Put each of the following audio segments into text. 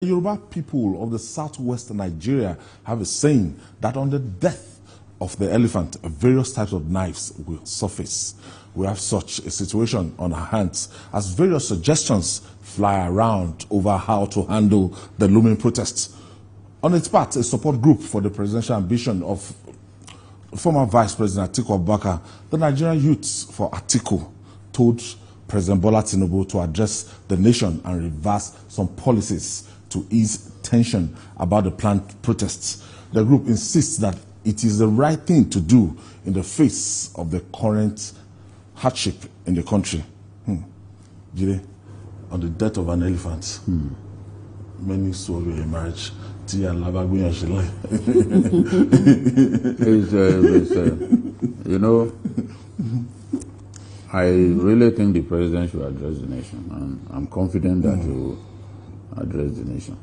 Yoruba people of the southwest Nigeria have a saying that on the death of the elephant, various types of knives will surface. We have such a situation on our hands as various suggestions fly around over how to handle the looming protests. On its part, a support group for the presidential ambition of former Vice President Atiku, the Nigerian Youths for Atiku, told President Bola Tinubu to address the nation and reverse some policies to ease tension about the planned protests. The group insists that it is the right thing to do in the face of the current hardship in the country. Jide, on the death of an elephant, many souls will emerge. You know, I really think the president should address the nation, and I'm confident that he will address the nation.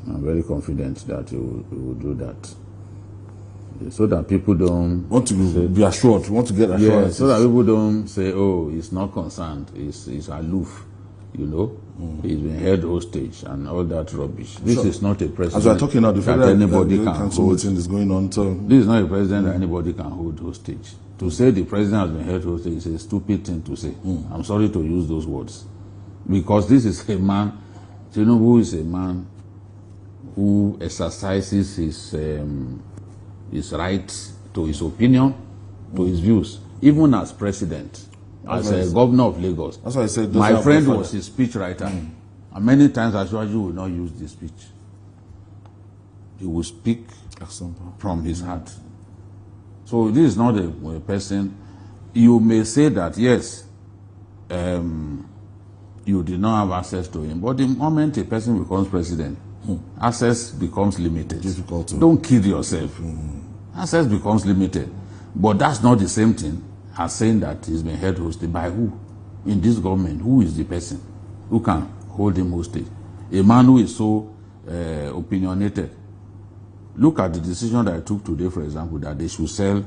I'm very confident that he will do that, so that people don't want to be assured, want to get assured. Yeah, so that people don't say, "Oh, he's not concerned. He's aloof." You know, he's been held hostage and all that rubbish. This is not a president. As we're talking now, the federal anybody can council meeting is going on. So this is not a president that anybody can hold hostage. To say the president has been held hostage is a stupid thing to say. I'm sorry to use those words, because this is a man. Tinubu is a man who exercises his right to his opinion, to his views, even as president. As a governor of Lagos. That's why I said my friend was a speechwriter, and many times Ashwaju will not use this speech. He will speak from his heart. So this is not a person. You may say that yes, you did not have access to him, but the moment a person becomes president, access becomes limited. Difficult to... Don't kid yourself. Access becomes limited, but that's not the same thing as saying that he's been held hostage. By who? In this government, who is the person who can hold him hostage? A man who is so opinionated. Look at the decision that I took today, for example, that they should sell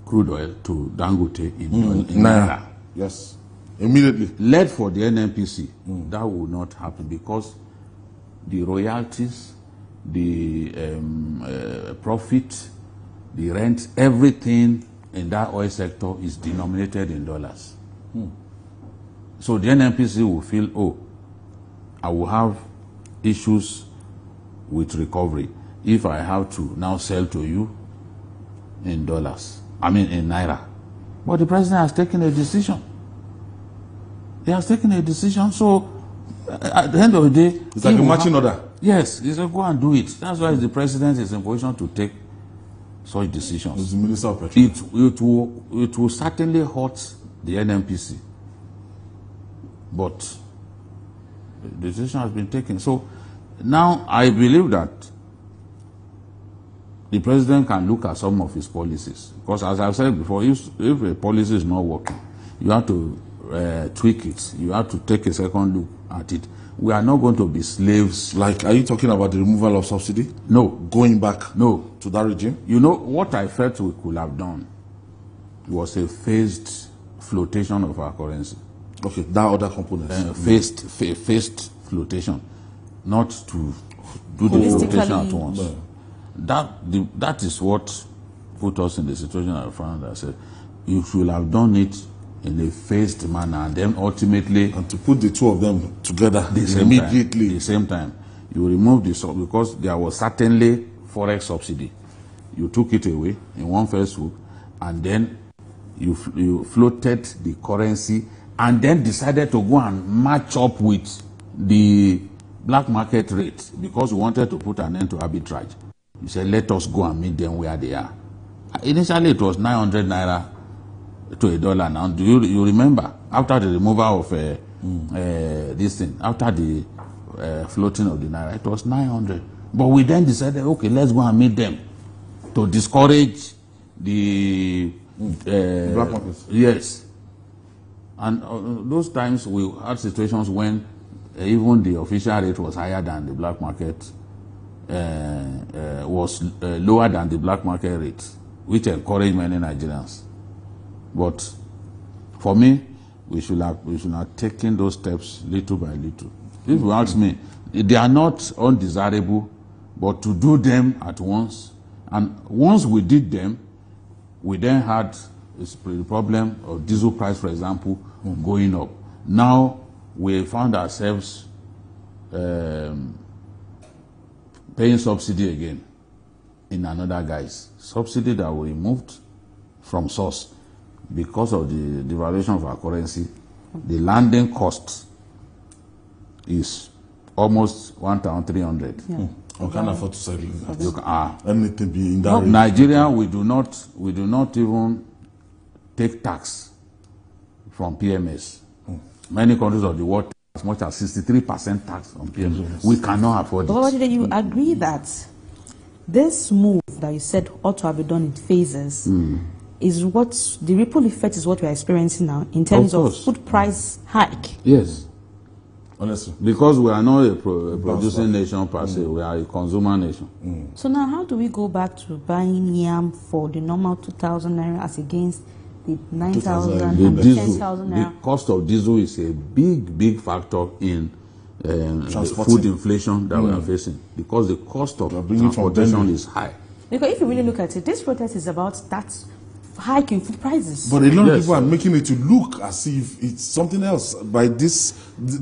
crude oil to Dangote in Naira. Yes, immediately. Led for the NNPC. That will not happen, because the royalties, the profit, the rent, everything in that oil sector is denominated in dollars. So the NNPC will feel, oh, I will have issues with recovery if I have to now sell to you in dollars. I mean in Naira. But the president has taken a decision. He has taken a decision. So at the end of the day, it's like a marching order. Yes, he said, go and do it. That's why the president is in position to take such decisions. As the Minister of Petroleum. It will certainly hurt the NNPC, but the decision has been taken. So now I believe that the president can look at some of his policies, because as I've said before, if a policy is not working, you have to tweak it. You have to take a second look at it. We are not going to be slaves. Like, are you talking about the removal of subsidy? No. Going back to that regime? You know, what I felt we could have done was a phased flotation of our currency. Okay, that other component. Phased flotation. Not to do the flotation at once. That is what put us in the situation I found. I said, you should have done it in a phased manner, and then ultimately, and to put the two of them together immediately. At the same time, you remove the sub, because there was certainly forex subsidy. You took it away in one fell swoop, and then you floated the currency, and then decided to go and match up with the black market rate, because you wanted to put an end to arbitrage. You said, let us go and meet them where they are. Initially, it was 900 naira to $1 now. Do you remember, after the removal of this thing, after the floating of the naira, it was 900. But we then decided, okay, let's go and meet them to discourage the black markets. Yes. And those times we had situations when even the official rate was higher than the black market, was lower than the black market rate, which encouraged many Nigerians. But for me, we should have taken those steps little by little. If you ask me, they are not undesirable, but to do them at once, and once we did them, we then had the problem of diesel price, for example, going up. Now we found ourselves paying subsidy again in another guise. Subsidy that we removed from source because of the devaluation of our currency. The landing cost is almost 1,300. I can't afford to sell it. You Anything be in that range. Nigeria, we do not even take tax from PMS. Many countries of the world take as much as 63% tax on PMS. We cannot afford it. But do you agree that this move that you said ought to have been done in phases is what the ripple effect is what we are experiencing now in terms of food price hike? Yes. Honestly. Because we are not a producing nation per se, we are a consumer nation. So now how do we go back to buying yam for the normal 2,000 naira as against the 9,000 and the 10,000 naira? The cost of diesel is a big factor in the food inflation that we are facing, because the cost of transportation is high. Because if you really look at it, this protest is about that hike in food prices. But a lot of people are making it to look as if it's something else by this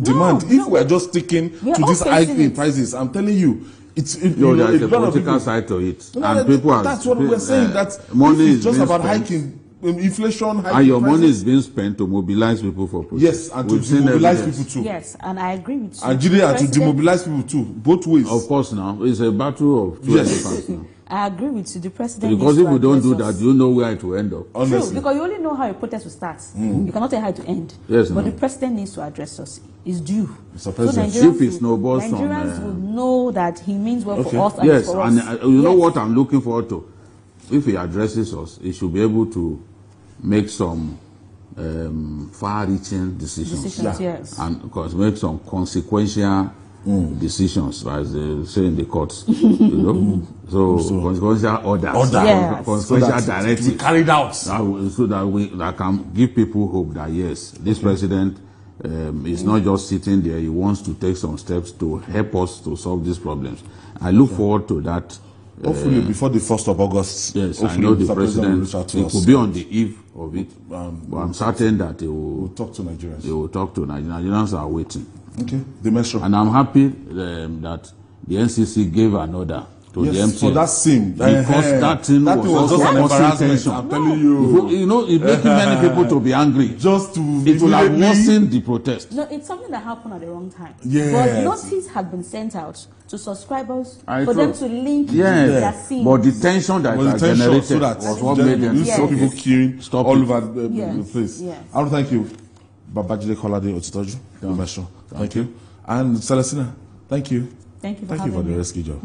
demand. If we are just sticking to this hike in prices, I'm telling you, there's a political side to it. And people are, that's what we're saying. That money is just about hiking. Inflation, and your money is being spent to mobilize people for protest. Yes, and to demobilize people too. Yes, and I agree with you. And to demobilize people too, both ways. Of course, now it's a battle of two elephants now. I agree with you. The president. Because if we don't do that, you know where it will end up. Honestly. True, because you only know how a protest will start. You cannot tell how it will end. Yes, but the president needs to address us. It's due. So Nigerians will know that he means well for us and for us. Yes, and you know what I'm looking forward to? If he addresses us, he should be able to make some far-reaching decisions. Yes. And of course, make some consequential decisions, as they say in the courts. You know, so consequential orders, consequential directives carried out, so that can give people hope that yes, this president is not just sitting there; he wants to take some steps to help us to solve these problems. I look forward to that. Hopefully before the 1st of August. Yes, I know the president, it could be on the eve of it, but I'm certain that he will talk to Nigerians. He will talk to Nigerians. Nigerians are waiting. Okay, the metro. And I'm happy that the NCC gave an order to the MTN. For that SIM. Because that thing was just an embarrassment. I'm telling you. You know, it makes many people to be angry. Just to it will have worsened the protest. No, it's something that happened at the wrong time. Yes. But notice had been sent out to subscribers for them to link their SIM. But the tension that it generated was what made them stop people queuing all over the place. Yes. I want to thank you, Babajide Kolade Otitoju. Thank you. And Celestina, thank you. Thank you for the rescue job.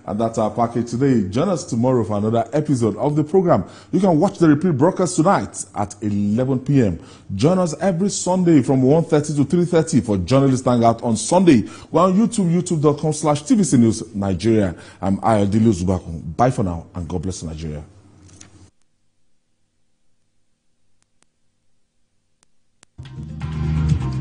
And that's our package today. Join us tomorrow for another episode of the program. You can watch the repeat broadcast tonight at 11 p.m. Join us every Sunday from 1:30 to 3:30 for Journalist Hangout on Sunday. We're on YouTube, youtube.com/TVC News Nigeria. I'm Ayodele Zubakun. Bye for now, and God bless Nigeria.